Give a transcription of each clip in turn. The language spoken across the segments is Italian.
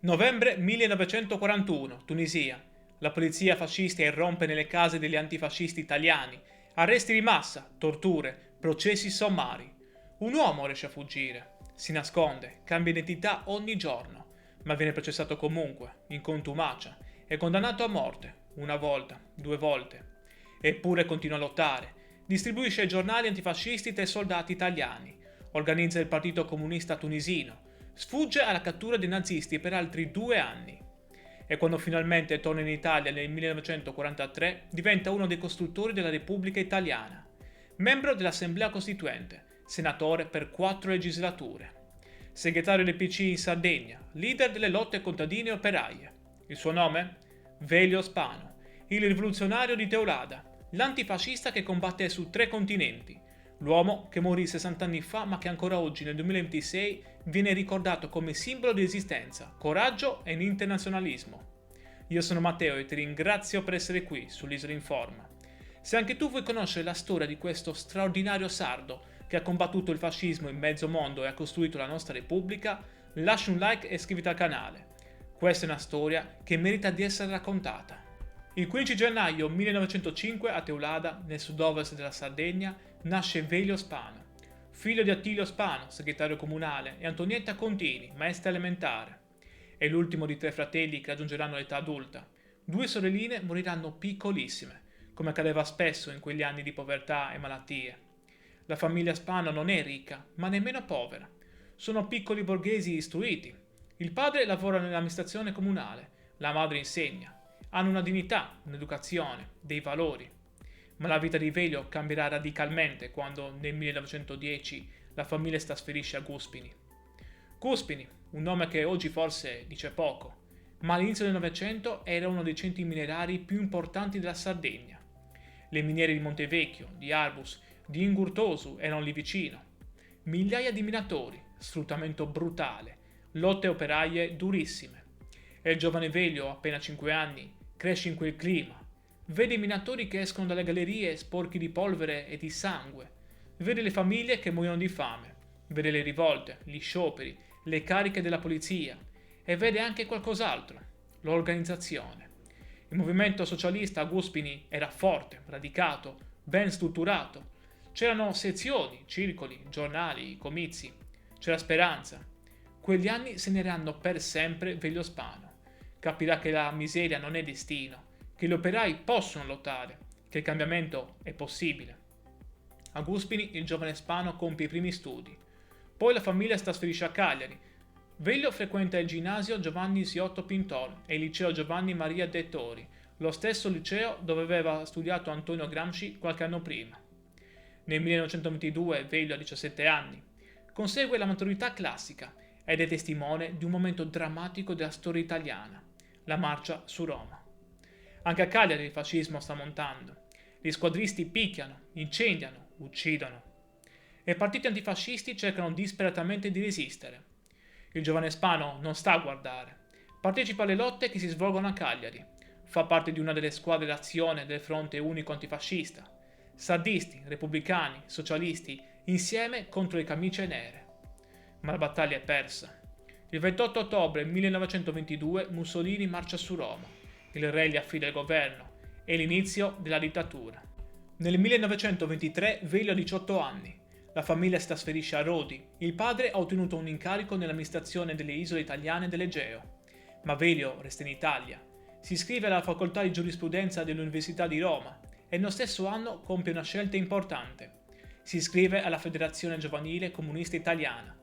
Novembre 1941, Tunisia. La polizia fascista irrompe nelle case degli antifascisti italiani. Arresti di massa, torture, processi sommari. Un uomo riesce a fuggire. Si nasconde, cambia identità ogni giorno, ma viene processato comunque, in contumacia, e condannato a morte, una volta, due volte. Eppure continua a lottare. Distribuisce ai giornali antifascisti tra i soldati italiani. Organizza il Partito Comunista Tunisino. Sfugge alla cattura dei nazisti per altri 2 anni. E quando finalmente torna in Italia nel 1943, diventa uno dei costruttori della Repubblica Italiana. Membro dell'Assemblea Costituente, senatore per 4 legislature. Segretario del PC in Sardegna, leader delle lotte contadine e operaie. Il suo nome? Velio Spano, il rivoluzionario di Teulada, l'antifascista che combatte su 3 continenti, l'uomo che morì 60 anni fa ma che ancora oggi nel 2026 viene ricordato come simbolo di esistenza, coraggio e internazionalismo. Io sono Matteo e ti ringrazio per essere qui sull'Isola Informa. Se anche tu vuoi conoscere la storia di questo straordinario sardo che ha combattuto il fascismo in mezzo mondo e ha costruito la nostra Repubblica, lascia un like e iscriviti al canale. Questa è una storia che merita di essere raccontata. Il 15 gennaio 1905 a Teulada, nel sud-ovest della Sardegna, nasce Velio Spano, figlio di Attilio Spano, segretario comunale, e Antonietta Contini, maestra elementare. È l'ultimo di 3 fratelli che raggiungeranno l'età adulta. 2 sorelline moriranno piccolissime, come accadeva spesso in quegli anni di povertà e malattie. La famiglia Spano non è ricca, ma nemmeno povera. Sono piccoli borghesi istruiti. Il padre lavora nell'amministrazione comunale, la madre insegna. Hanno una dignità, un'educazione, dei valori. Ma la vita di Velio cambierà radicalmente quando nel 1910 la famiglia si trasferisce a Guspini. Guspini, un nome che oggi forse dice poco, ma all'inizio del Novecento era uno dei centri minerari più importanti della Sardegna. Le miniere di Montevecchio, di Arbus, di Ingurtosu erano lì vicino. Migliaia di minatori, sfruttamento brutale, lotte operaie durissime. E il giovane Velio, appena 5 anni, cresce in quel clima. Vede i minatori che escono dalle gallerie sporchi di polvere e di sangue. Vede le famiglie che muoiono di fame. Vede le rivolte, gli scioperi, le cariche della polizia. E vede anche qualcos'altro, l'organizzazione. Il movimento socialista a Guspini era forte, radicato, ben strutturato. C'erano sezioni, circoli, giornali, comizi. C'era speranza. Quegli anni segneranno per sempre Velio Spano. Capirà che la miseria non è destino, che gli operai possono lottare, che il cambiamento è possibile. A Guspini il giovane Spano compie i primi studi. Poi la famiglia si trasferisce a Cagliari. Velio frequenta il ginnasio Giovanni Siotto Pintor e il liceo Giovanni Maria Dettori, lo stesso liceo dove aveva studiato Antonio Gramsci qualche anno prima. Nel 1922 Velio ha 17 anni. Consegue la maturità classica ed è testimone di un momento drammatico della storia italiana, la marcia su Roma. Anche a Cagliari il fascismo sta montando. Gli squadristi picchiano, incendiano, uccidono. E i partiti antifascisti cercano disperatamente di resistere. Il giovane Spano non sta a guardare. Partecipa alle lotte che si svolgono a Cagliari. Fa parte di una delle squadre d'azione del fronte unico antifascista. Sardisti, repubblicani, socialisti, insieme contro le camicie nere. Ma la battaglia è persa. Il 28 ottobre 1922 Mussolini marcia su Roma. Il re gli affida il governo. È l'inizio della dittatura. Nel 1923 Velio ha 18 anni. La famiglia si trasferisce a Rodi. Il padre ha ottenuto un incarico nell'amministrazione delle isole italiane dell'Egeo. Ma Velio resta in Italia. Si iscrive alla facoltà di giurisprudenza dell'Università di Roma e nello stesso anno compie una scelta importante. Si iscrive alla Federazione Giovanile Comunista Italiana.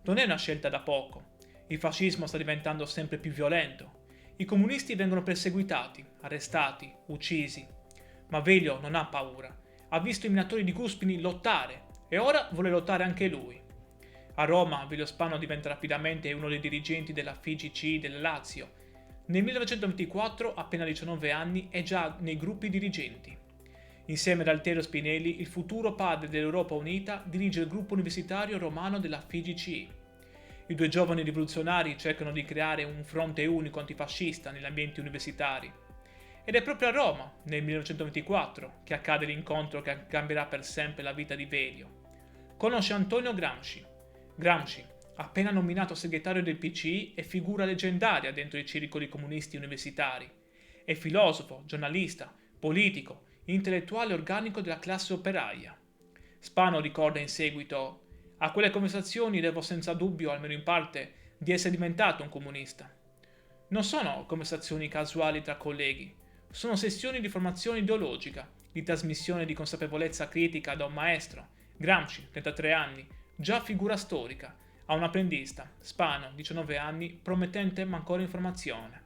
Non è una scelta da poco. Il fascismo sta diventando sempre più violento. I comunisti vengono perseguitati, arrestati, uccisi. Ma Velio non ha paura. Ha visto i minatori di Guspini lottare e ora vuole lottare anche lui. A Roma Velio Spano diventa rapidamente uno dei dirigenti della FIGC del Lazio. Nel 1924, appena 19 anni, è già nei gruppi dirigenti. Insieme ad Altiero Spinelli, il futuro padre dell'Europa Unita, dirige il gruppo universitario romano della FIGC. I 2 giovani rivoluzionari cercano di creare un fronte unico antifascista negli ambienti universitari. Ed è proprio a Roma, nel 1924, che accade l'incontro che cambierà per sempre la vita di Velio. Conosce Antonio Gramsci. Gramsci, Appena nominato segretario del PCI, è figura leggendaria dentro i circoli comunisti universitari. È filosofo, giornalista, politico, intellettuale organico della classe operaia. Spano ricorda in seguito: a quelle conversazioni devo senza dubbio, almeno in parte, di essere diventato un comunista. Non sono conversazioni casuali tra colleghi, sono sessioni di formazione ideologica, di trasmissione di consapevolezza critica da un maestro, Gramsci, 33 anni, già figura storica, a un apprendista, Spano, 19 anni, promettente ma ancora in formazione.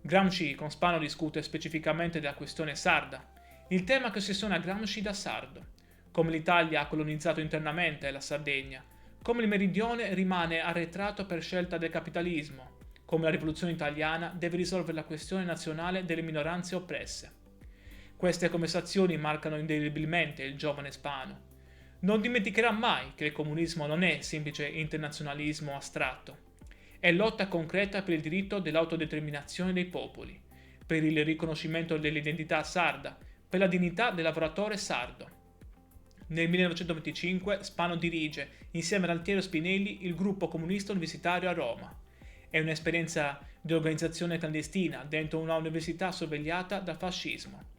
Gramsci con Spano discute specificamente della questione sarda, il tema che ossessiona Gramsci da sardo, come l'Italia ha colonizzato internamente la Sardegna, come il meridione rimane arretrato per scelta del capitalismo, come la rivoluzione italiana deve risolvere la questione nazionale delle minoranze oppresse. Queste conversazioni marcano indelebilmente il giovane Spano. Non dimenticherà mai che il comunismo non è semplice internazionalismo astratto, è lotta concreta per il diritto dell'autodeterminazione dei popoli, per il riconoscimento dell'identità sarda, per la dignità del lavoratore sardo. Nel 1925 Spano dirige, insieme ad Altiero Spinelli, il gruppo comunista universitario a Roma. È un'esperienza di organizzazione clandestina dentro una università sorvegliata dal fascismo.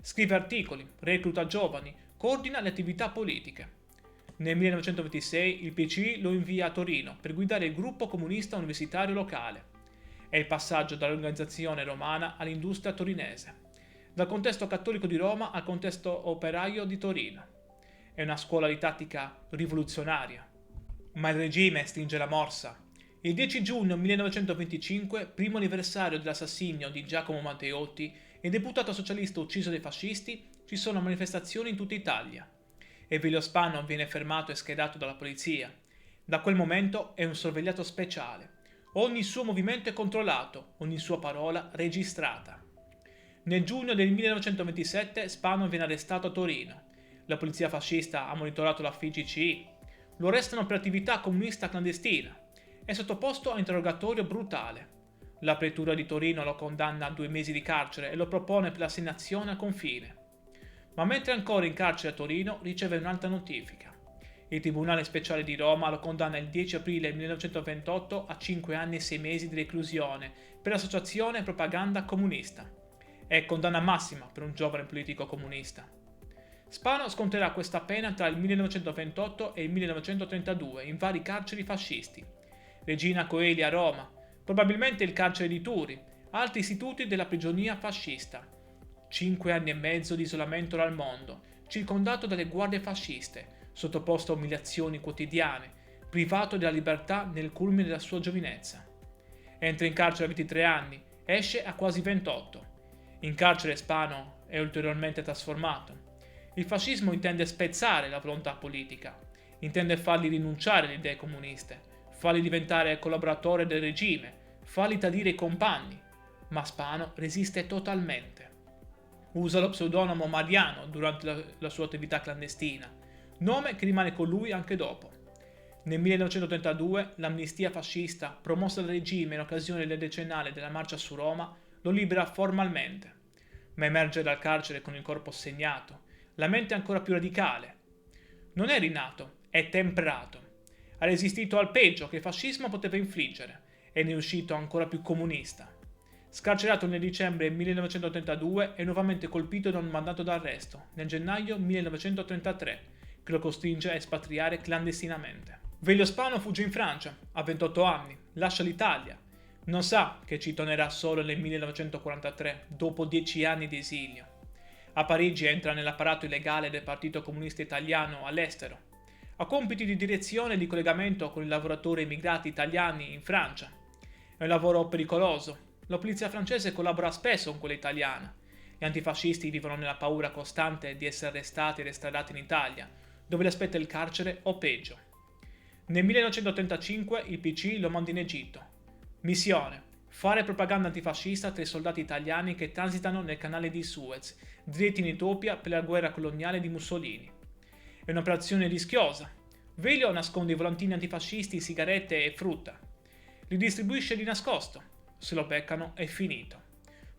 Scrive articoli, recluta giovani, coordina le attività politiche. Nel 1926 il PCI lo invia a Torino per guidare il gruppo comunista universitario locale. È il passaggio dall'organizzazione romana all'industria torinese, dal contesto cattolico di Roma al contesto operaio di Torino. È una scuola di tattica rivoluzionaria. Ma il regime stringe la morsa. Il 10 giugno 1925, primo anniversario dell'assassinio di Giacomo Matteotti, il deputato socialista ucciso dai fascisti, ci sono manifestazioni in tutta Italia. Emilio Spano viene fermato e schedato dalla polizia. Da quel momento è un sorvegliato speciale. Ogni suo movimento è controllato, ogni sua parola registrata. Nel giugno del 1927 Spano viene arrestato a Torino. La polizia fascista ha monitorato la FIGCI. Lo arrestano per attività comunista clandestina. È sottoposto a interrogatorio brutale. La pretura di Torino lo condanna a 2 mesi di carcere e lo propone per l'assegnazione al confine. Ma mentre è ancora in carcere a Torino riceve un'altra notifica. Il Tribunale Speciale di Roma lo condanna il 10 aprile 1928 a 5 anni e 6 mesi di reclusione per associazione e propaganda comunista. È condanna massima per un giovane politico comunista. Spano sconterà questa pena tra il 1928 e il 1932 in vari carceri fascisti. Regina Coeli a Roma, probabilmente il carcere di Turi, altri istituti della prigionia fascista. 5 anni e mezzo di isolamento dal mondo, circondato dalle guardie fasciste, sottoposto a umiliazioni quotidiane, privato della libertà nel culmine della sua giovinezza. Entra in carcere a 23 anni, esce a quasi 28. In carcere Spano è ulteriormente trasformato. Il fascismo intende spezzare la volontà politica, intende farli rinunciare alle idee comuniste, farli diventare collaboratori del regime, farli tradire i compagni, ma Spano resiste totalmente. Usa lo pseudonimo Mariano durante la sua attività clandestina, nome che rimane con lui anche dopo. Nel 1932 l'amnistia fascista, promossa dal regime in occasione del decennale della marcia su Roma, lo libera formalmente, ma emerge dal carcere con il corpo segnato, la mente ancora più radicale. Non è rinato, è temprato. Ha resistito al peggio che il fascismo poteva infliggere e ne è uscito ancora più comunista. Scarcerato nel dicembre 1932 è nuovamente colpito da un mandato d'arresto nel gennaio 1933 che lo costringe a espatriare clandestinamente. Velio Spano fugge in Francia, a 28 anni, lascia l'Italia. Non sa che ci tornerà solo nel 1943, dopo 10 anni di esilio. A Parigi entra nell'apparato illegale del Partito Comunista Italiano all'estero. Ha compiti di direzione e di collegamento con i lavoratori emigrati italiani in Francia. È un lavoro pericoloso. La polizia francese collabora spesso con quella italiana. Gli antifascisti vivono nella paura costante di essere arrestati ed estradati in Italia, dove li aspetta il carcere o peggio. Nel 1935 il PC lo manda in Egitto. Missione: fare propaganda antifascista tra i soldati italiani che transitano nel canale di Suez, diretti in Etiopia per la guerra coloniale di Mussolini. È un'operazione rischiosa. Velio nasconde i volantini antifascisti, sigarette e frutta. Li distribuisce di nascosto. Se lo beccano è finito.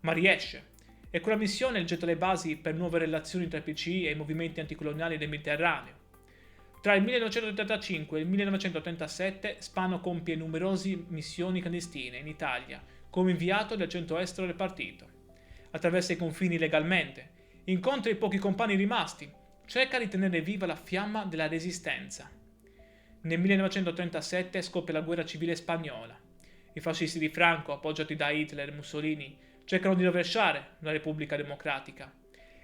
Ma riesce. E quella missione getta le basi per nuove relazioni tra il PCI e i movimenti anticoloniali del Mediterraneo. Tra il 1985 e il 1987 Spano compie numerose missioni clandestine in Italia come inviato del centro estero del partito. Attraversa i confini legalmente, incontra i pochi compagni rimasti, cerca di tenere viva la fiamma della resistenza. Nel 1937 scoppia la guerra civile spagnola. I fascisti di Franco, appoggiati da Hitler e Mussolini, cercano di rovesciare la Repubblica Democratica.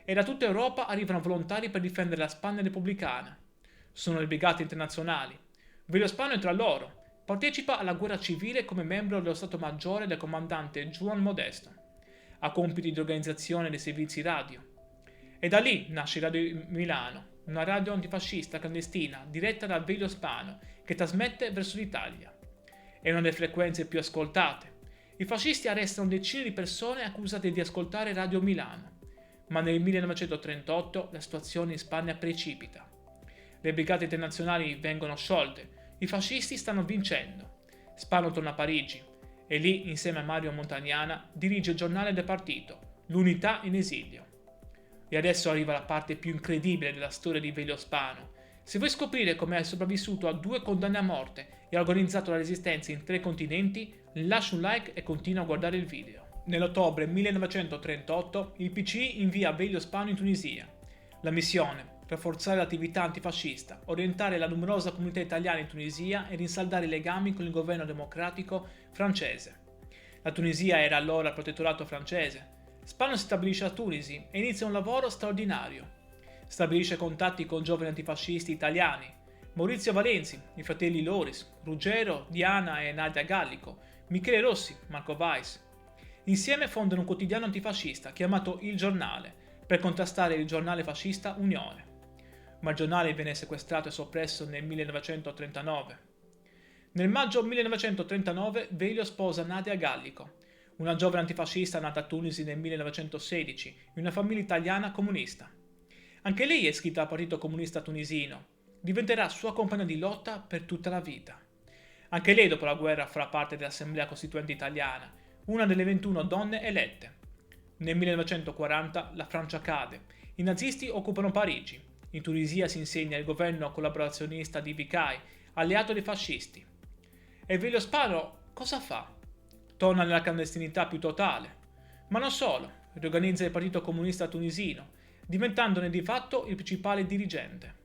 E da tutta Europa arrivano volontari per difendere la Spagna repubblicana. Sono le brigate internazionali. Velio Spano è tra loro. Partecipa alla guerra civile come membro dello Stato Maggiore del comandante Juan Modesto. Ha compiti di organizzazione dei servizi radio. E da lì nasce Radio Milano, una radio antifascista clandestina diretta da Velio Spano che trasmette verso l'Italia. È una delle frequenze più ascoltate. I fascisti arrestano decine di persone accusate di ascoltare Radio Milano. Ma nel 1938 la situazione in Spagna precipita. Le brigate internazionali vengono sciolte, i fascisti stanno vincendo. Spano torna a Parigi e lì, insieme a Mario Montagnana, dirige il giornale del partito, l'Unità in esilio. E adesso arriva la parte più incredibile della storia di Velio Spano. Se vuoi scoprire come è sopravvissuto a 2 condanne a morte e ha organizzato la resistenza in 3 continenti, lascia un like e continua a guardare il video. Nell'ottobre 1938 il PCI invia Velio Spano in Tunisia. La missione: rafforzare l'attività antifascista, orientare la numerosa comunità italiana in Tunisia e rinsaldare i legami con il governo democratico francese. La Tunisia era allora protettorato francese. Spano si stabilisce a Tunisi e inizia un lavoro straordinario. Stabilisce contatti con giovani antifascisti italiani, Maurizio Valenzi, i fratelli Loris, Ruggero, Diana e Nadia Gallico, Michele Rossi, Marco Weiss. Insieme fondano un quotidiano antifascista chiamato Il Giornale per contrastare il giornale fascista Unione. Ma il giornale viene sequestrato e soppresso nel 1939. Nel maggio 1939 Velio sposa Nadia Gallico, una giovane antifascista nata a Tunisi nel 1916 in una famiglia italiana comunista. Anche lei è iscritta al Partito Comunista Tunisino, diventerà sua compagna di lotta per tutta la vita. Anche lei dopo la guerra farà parte dell'Assemblea Costituente Italiana, una delle 21 donne elette. Nel 1940 la Francia cade, i nazisti occupano Parigi, in Tunisia si insegna il governo collaborazionista di Vikai, alleato dei fascisti. E Velio Spano cosa fa? Torna nella clandestinità più totale. Ma non solo, riorganizza il Partito Comunista Tunisino, diventandone di fatto il principale dirigente.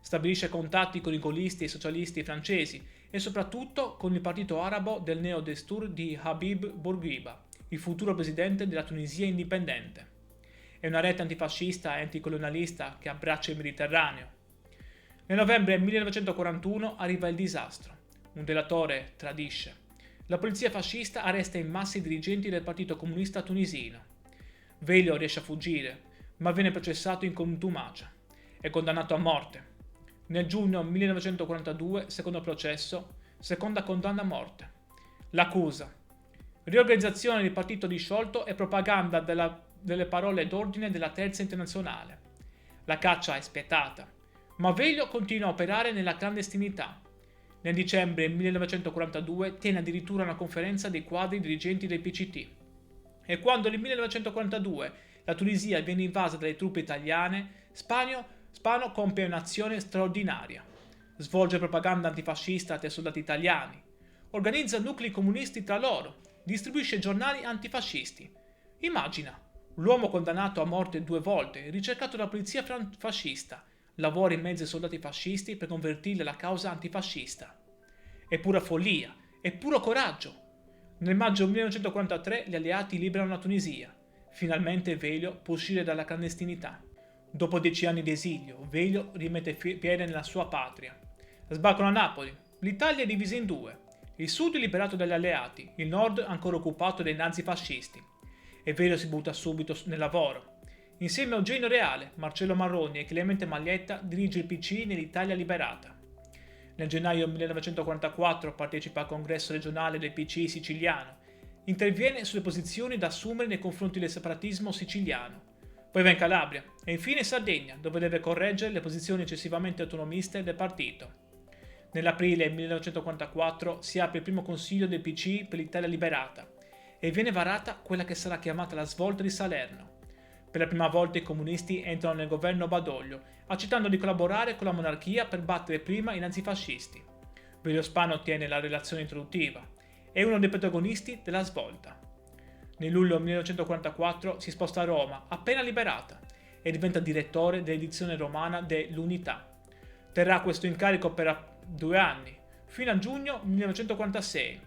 Stabilisce contatti con i gaulisti e i socialisti francesi e soprattutto con il partito arabo del neo-Destur di Habib Bourguiba, il futuro presidente della Tunisia indipendente. È una rete antifascista e anticolonialista che abbraccia il Mediterraneo. Nel novembre 1941 arriva il disastro. Un delatore tradisce. La polizia fascista arresta in massa i dirigenti del Partito Comunista Tunisino. Velio riesce a fuggire, ma viene processato in contumacia. È condannato a morte. Nel giugno 1942, secondo processo, seconda condanna a morte. L'accusa: riorganizzazione del partito disciolto e propaganda delle parole d'ordine della Terza Internazionale. La caccia è spietata, ma Velio continua a operare nella clandestinità. Nel dicembre 1942 tiene addirittura una conferenza dei quadri dirigenti del PCT. E quando nel 1942 la Tunisia viene invasa dalle truppe italiane, Spano compie un'azione straordinaria. Svolge propaganda antifascista tra i soldati italiani, organizza nuclei comunisti tra loro, distribuisce giornali antifascisti. Immagina, l'uomo condannato a morte 2 volte, ricercato dalla polizia fascista, lavora in mezzo ai soldati fascisti per convertirli alla causa antifascista. È pura follia, è puro coraggio. Nel maggio 1943 gli alleati liberano la Tunisia. Finalmente Velio può uscire dalla clandestinità. Dopo 10 anni di esilio, Velio rimette piede nella sua patria. Sbarcano a Napoli. L'Italia è divisa in 2. Il sud è liberato dagli alleati, il nord ancora occupato dai nazifascisti. E Velio si butta subito nel lavoro. Insieme a Eugenio Reale, Marcello Marroni e Clemente Maglietta dirige il PC nell'Italia liberata. Nel gennaio 1944 partecipa al congresso regionale del PC siciliano. Interviene sulle posizioni da assumere nei confronti del separatismo siciliano. Poi va in Calabria e infine in Sardegna, dove deve correggere le posizioni eccessivamente autonomiste del partito. Nell'aprile 1944 si apre il primo consiglio del PC per l'Italia liberata e viene varata quella che sarà chiamata la svolta di Salerno. Per la prima volta i comunisti entrano nel governo Badoglio, accettando di collaborare con la monarchia per battere prima i nazifascisti. Velio Spano ottiene la relazione introduttiva. È uno dei protagonisti della svolta. Nel luglio 1944 si sposta a Roma, appena liberata, e diventa direttore dell'edizione romana de L'Unità. Terrà questo incarico per 2 anni, fino a giugno 1946.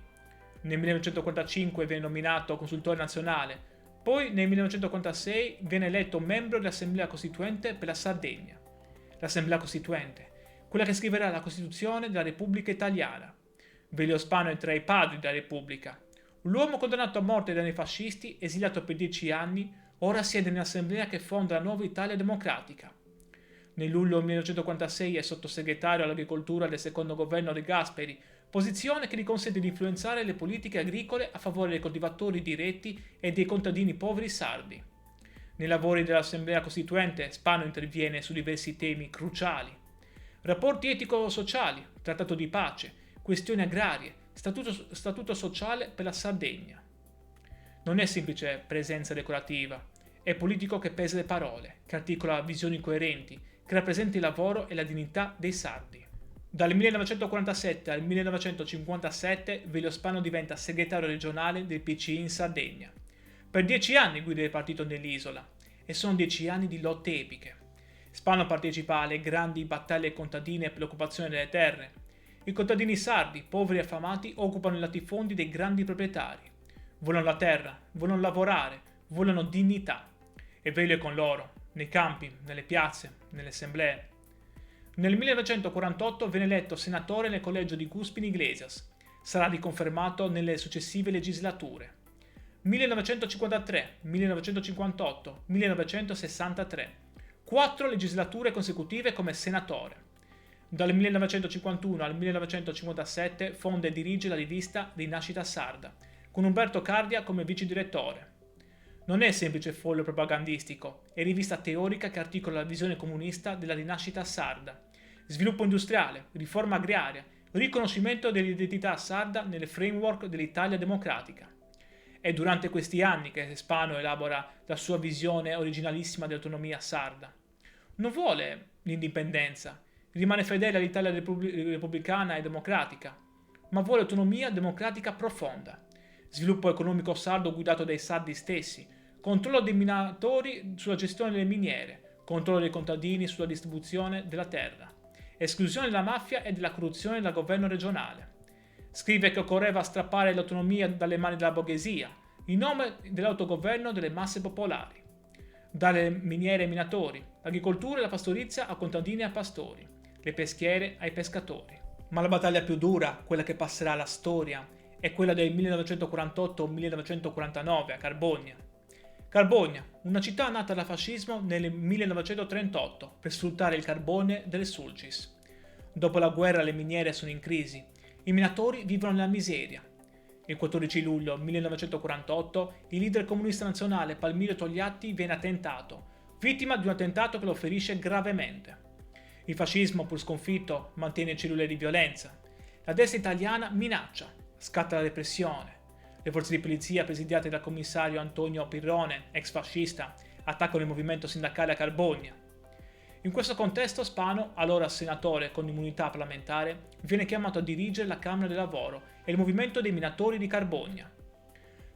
Nel 1945 viene nominato consultore nazionale, poi nel 1946 viene eletto membro dell'Assemblea Costituente per la Sardegna. L'Assemblea Costituente, quella che scriverà la Costituzione della Repubblica Italiana. Velio Spano è tra i padri della Repubblica. L'uomo condannato a morte dai fascisti, esiliato per 10 anni, ora siede nell'Assemblea che fonda la nuova Italia democratica. Nel luglio 1946 è sottosegretario all'agricoltura del secondo governo De Gasperi, posizione che gli consente di influenzare le politiche agricole a favore dei coltivatori diretti e dei contadini poveri sardi. Nei lavori dell'Assemblea Costituente Spano interviene su diversi temi cruciali: rapporti etico-sociali, trattato di pace, questioni agrarie, statuto sociale per la Sardegna. Non è semplice presenza decorativa, è politico che pesa le parole, che articola visioni coerenti, che rappresenta il lavoro e la dignità dei sardi. Dal 1947 al 1957 Velio Spano diventa segretario regionale del PCI in Sardegna. Per 10 anni guida il partito nell'isola, e sono 10 anni di lotte epiche. Spano partecipa alle grandi battaglie contadine per l'occupazione delle terre. I contadini sardi, poveri e affamati, occupano i latifondi dei grandi proprietari. Vogliono la terra, vogliono lavorare, vogliono dignità. E Velio è con loro, nei campi, nelle piazze, nelle assemblee. Nel 1948 viene eletto senatore nel collegio di Guspini Iglesias. Sarà riconfermato nelle successive legislature. 1953, 1958, 1963. 4 legislature consecutive come senatore. Dal 1951 al 1957 fonda e dirige la rivista Rinascita Sarda, con Umberto Cardia come vice direttore. Non è semplice foglio propagandistico, è rivista teorica che articola la visione comunista della rinascita sarda. Sviluppo industriale, riforma agraria, riconoscimento dell'identità sarda nelle framework dell'Italia democratica. È durante questi anni che Spano elabora la sua visione originalissima dell'autonomia sarda. Non vuole l'indipendenza, rimane fedele all'Italia repubblicana e democratica, ma vuole autonomia democratica profonda. Sviluppo economico sardo guidato dai sardi stessi, controllo dei minatori sulla gestione delle miniere, controllo dei contadini sulla distribuzione della terra, esclusione della mafia e della corruzione dal governo regionale. Scrive che occorreva strappare l'autonomia dalle mani della borghesia, in nome dell'autogoverno delle masse popolari. Dare miniere ai minatori, l'agricoltura e la pastorizia a contadini e a pastori, le peschiere ai pescatori. Ma la battaglia più dura, quella che passerà alla storia, è quella del 1948-1949 a Carbogna. Carbogna, una città nata dal fascismo nel 1938 per sfruttare il carbone delle Sulcis. Dopo la guerra le miniere sono in crisi, i minatori vivono nella miseria. Il 14 luglio 1948 il leader comunista nazionale Palmiro Togliatti viene attentato, vittima di un attentato che lo ferisce gravemente. Il fascismo, pur sconfitto, mantiene cellule di violenza. La destra italiana minaccia, scatta la repressione. Le forze di polizia, presidiate dal commissario Antonio Pirrone, ex fascista, attaccano il movimento sindacale a Carbogna. In questo contesto Spano, allora senatore con immunità parlamentare, viene chiamato a dirigere la Camera del Lavoro e il movimento dei minatori di Carbogna.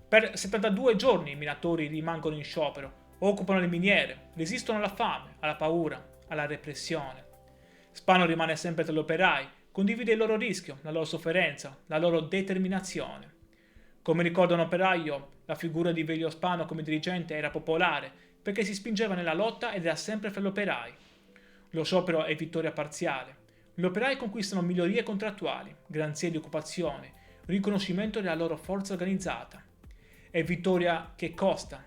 Per 72 giorni i minatori rimangono in sciopero, occupano le miniere, resistono alla fame, alla paura, alla repressione. Spano rimane sempre tra gli operai, condivide il loro rischio, la loro sofferenza, la loro determinazione. Come ricorda un operaio, la figura di Velio Spano come dirigente era popolare perché si spingeva nella lotta ed era sempre fra gli operai. Lo sciopero è vittoria parziale. Gli operai conquistano migliorie contrattuali, garanzie di occupazione, riconoscimento della loro forza organizzata. È vittoria che costa.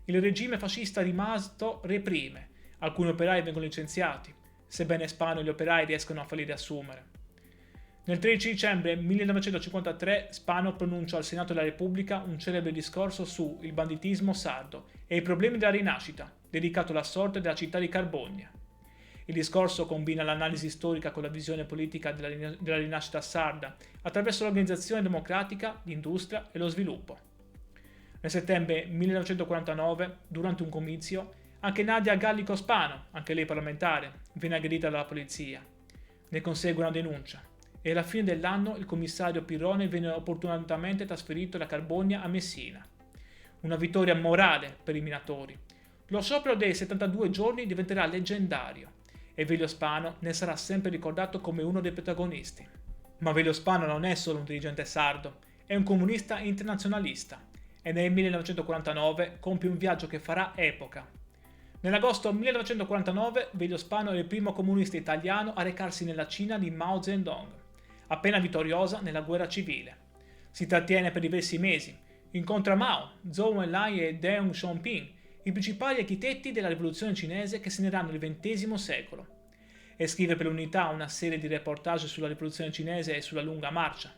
Il regime fascista rimasto reprime. Alcuni operai vengono licenziati, sebbene Spano e gli operai riescono a farli riassumere. Nel 13 dicembre 1953 Spano pronuncia al Senato della Repubblica un celebre discorso su il banditismo sardo e i problemi della rinascita, dedicato alla sorte della città di Carbogna. Il discorso combina l'analisi storica con la visione politica della rinascita sarda attraverso l'organizzazione democratica, l'industria e lo sviluppo. Nel settembre 1949, durante un comizio, Anche Nadia Gallico Spano, anche lei parlamentare, viene aggredita dalla polizia. Ne consegue una denuncia e alla fine dell'anno il commissario Pirrone viene opportunamente trasferito da Carbonia a Messina. Una vittoria morale per i minatori. Lo sciopero dei 72 giorni diventerà leggendario e Velio Spano ne sarà sempre ricordato come uno dei protagonisti. Ma Velio Spano non è solo un dirigente sardo, è un comunista internazionalista e nel 1949 compie un viaggio che farà epoca. Nell'agosto 1949 Velio Spano è il primo comunista italiano a recarsi nella Cina di Mao Zedong, appena vittoriosa nella guerra civile. Si trattiene per diversi mesi, incontra Mao, Zhou Enlai e Deng Xiaoping, i principali architetti della rivoluzione cinese che segneranno il XX secolo, e scrive per l'Unità una serie di reportage sulla rivoluzione cinese e sulla lunga marcia.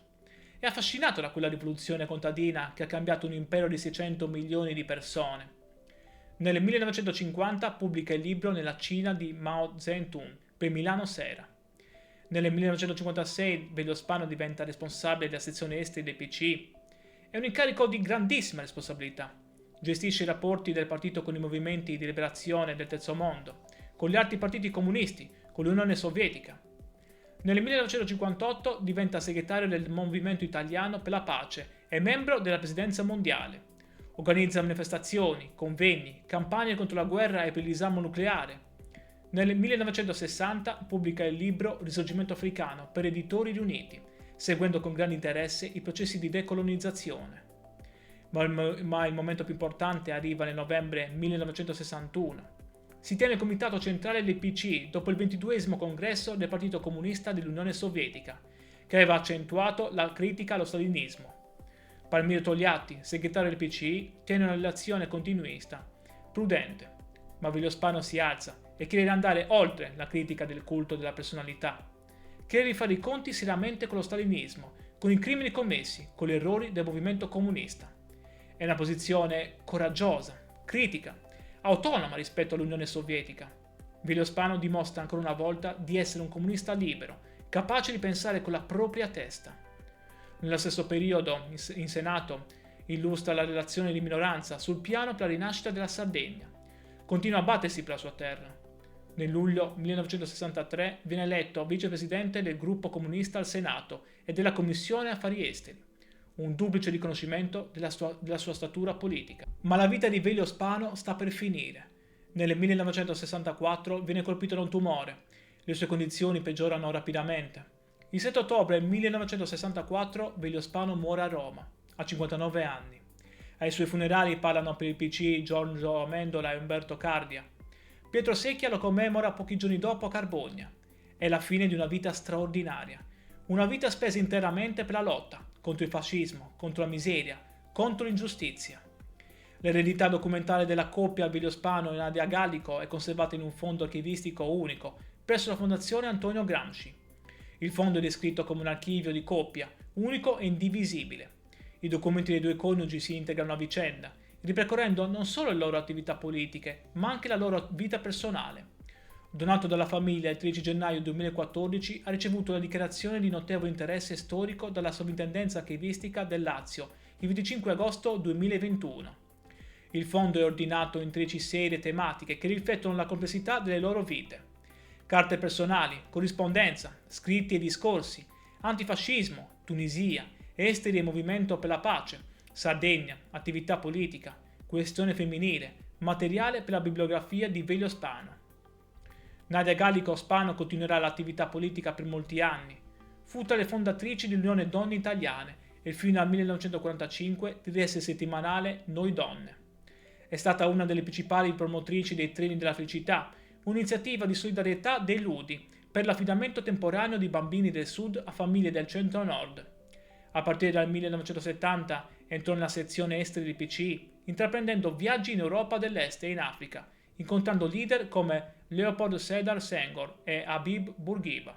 È affascinato da quella rivoluzione contadina che ha cambiato un impero di 600 milioni di persone. Nel 1950 pubblica il libro Nella Cina di Mao Zedong per Milano Sera. Nel 1956 Velio Spano diventa responsabile della sezione esteri del PCI. È un incarico di grandissima responsabilità. Gestisce i rapporti del partito con i movimenti di liberazione del Terzo Mondo, con gli altri partiti comunisti, con l'Unione Sovietica. Nel 1958 diventa segretario del Movimento Italiano per la Pace e membro della Presidenza Mondiale. Organizza manifestazioni, convegni, campagne contro la guerra e per il disarmo nucleare. Nel 1960 pubblica il libro Risorgimento africano per Editori Riuniti, seguendo con grande interesse i processi di decolonizzazione. Ma il momento più importante arriva nel novembre 1961. Si tiene il comitato centrale del PCI dopo il 22esimo congresso del Partito Comunista dell'Unione Sovietica, che aveva accentuato la critica allo stalinismo. Palmiro Togliatti, segretario del PCI, tiene una relazione continuista, prudente, ma Velio Spano si alza e chiede di andare oltre la critica del culto della personalità. Chiede di fare i conti seriamente con lo stalinismo, con i crimini commessi, con gli errori del movimento comunista. È una posizione coraggiosa, critica, autonoma rispetto all'Unione Sovietica. Velio Spano dimostra ancora una volta di essere un comunista libero, capace di pensare con la propria testa. Nello stesso periodo, in Senato, illustra la relazione di minoranza sul piano per la rinascita della Sardegna. Continua a battersi per la sua terra. Nel luglio 1963 viene eletto vicepresidente del gruppo comunista al Senato e della Commissione Affari Esteri, un duplice riconoscimento della sua statura politica. Ma la vita di Velio Spano sta per finire. Nel 1964 viene colpito da un tumore. Le sue condizioni peggiorano rapidamente. Il 7 ottobre 1964 Velio Spano muore a Roma, a 59 anni. Ai suoi funerali parlano per il PC Giorgio Amendola e Umberto Cardia. Pietro Secchia lo commemora pochi giorni dopo a Carbonia. È la fine di una vita straordinaria, una vita spesa interamente per la lotta contro il fascismo, contro la miseria, contro l'ingiustizia. L'eredità documentale della coppia Velio Spano e Nadia Gallico è conservata in un fondo archivistico unico presso la Fondazione Antonio Gramsci. Il fondo è descritto come un archivio di coppia, unico e indivisibile. I documenti dei due coniugi si integrano a vicenda, ripercorrendo non solo le loro attività politiche, ma anche la loro vita personale. Donato dalla famiglia il 13 gennaio 2014, ha ricevuto la dichiarazione di notevole interesse storico dalla Sovrintendenza Archivistica del Lazio il 25 agosto 2021. Il fondo è ordinato in 13 serie tematiche che riflettono la complessità delle loro vite. Carte personali, corrispondenza, scritti e discorsi, antifascismo, Tunisia, esteri e movimento per la pace, Sardegna, attività politica, questione femminile, materiale per la bibliografia di Velio Spano. Nadia Gallico Spano continuerà l'attività politica per molti anni. Fu tra le fondatrici dell'Unione Donne Italiane e fino al 1945 diresse il settimanale Noi Donne. È stata una delle principali promotrici dei Treni della Felicità, un'iniziativa di solidarietà dei Ludi per l'affidamento temporaneo di bambini del Sud a famiglie del Centro-Nord. A partire dal 1970 entrò nella sezione esteri del PCI, intraprendendo viaggi in Europa dell'Est e in Africa, incontrando leader come Leopold Sédar Senghor e Habib Bourguiba.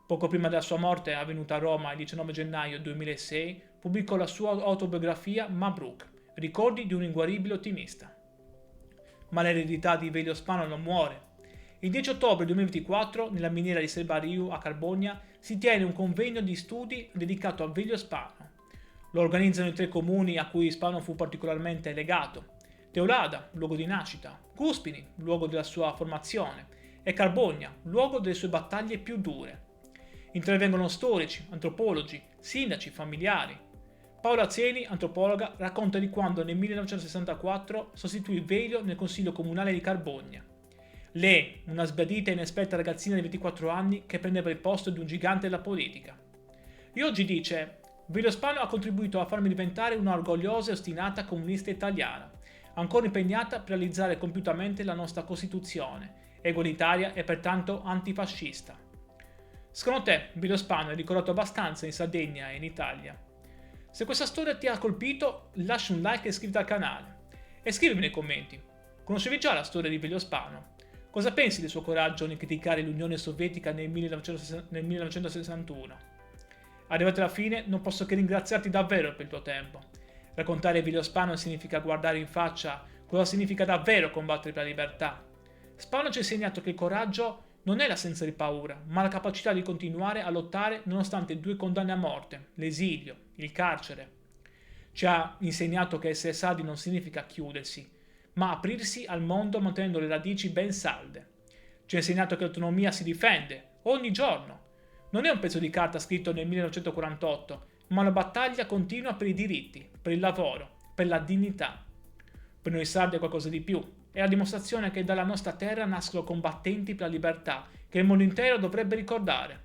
Poco prima della sua morte, avvenuta a Roma il 19 gennaio 2006, pubblicò la sua autobiografia Mabruk, ricordi di un inguaribile ottimista. Ma l'eredità di Velio Spano non muore. Il 10 ottobre 2024, nella miniera di Serbariu a Carbonia, si tiene un convegno di studi dedicato a Velio Spano. Lo organizzano i 3 comuni a cui Spano fu particolarmente legato: Teulada, luogo di nascita, Cuspini, luogo della sua formazione, e Carbogna, luogo delle sue battaglie più dure. Intervengono storici, antropologi, sindaci, familiari. Paola Zeni, antropologa, racconta di quando nel 1964 sostituì Velio nel consiglio comunale di Carbogna. Lei, una sbiadita e inesperta ragazzina di 24 anni che prendeva il posto di un gigante della politica. E oggi dice: Velio Spano ha contribuito a farmi diventare una orgogliosa e ostinata comunista italiana, ancora impegnata per realizzare compiutamente la nostra Costituzione, egualitaria e pertanto antifascista. Secondo te, Velio Spano è ricordato abbastanza in Sardegna e in Italia? Se questa storia ti ha colpito, lascia un like e iscriviti al canale. E scrivimi nei commenti: conoscevi già la storia di Velio Spano? Cosa pensi del suo coraggio nel criticare l'Unione Sovietica nel 1961? Arrivati alla fine, non posso che ringraziarti davvero per il tuo tempo. Raccontare Velio Spano significa guardare in faccia cosa significa davvero combattere per la libertà. Spano ci ha insegnato che il coraggio non è l'assenza di paura, ma la capacità di continuare a lottare nonostante 2 condanne a morte, l'esilio, il carcere. Ci ha insegnato che essere sardi non significa chiudersi, ma aprirsi al mondo mantenendo le radici ben salde. Ci ha insegnato che l'autonomia si difende, ogni giorno. Non è un pezzo di carta scritto nel 1948, ma una battaglia continua per i diritti, per il lavoro, per la dignità. Per noi sardi è qualcosa di più. È la dimostrazione che dalla nostra terra nascono combattenti per la libertà, che il mondo intero dovrebbe ricordare.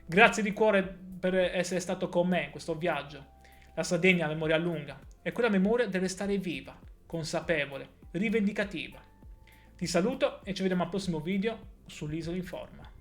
Grazie di cuore per essere stato con me in questo viaggio. La Sardegna ha memoria lunga e quella memoria deve stare viva, consapevole, rivendicativa. Ti saluto e ci vediamo al prossimo video sull'Isola Informa.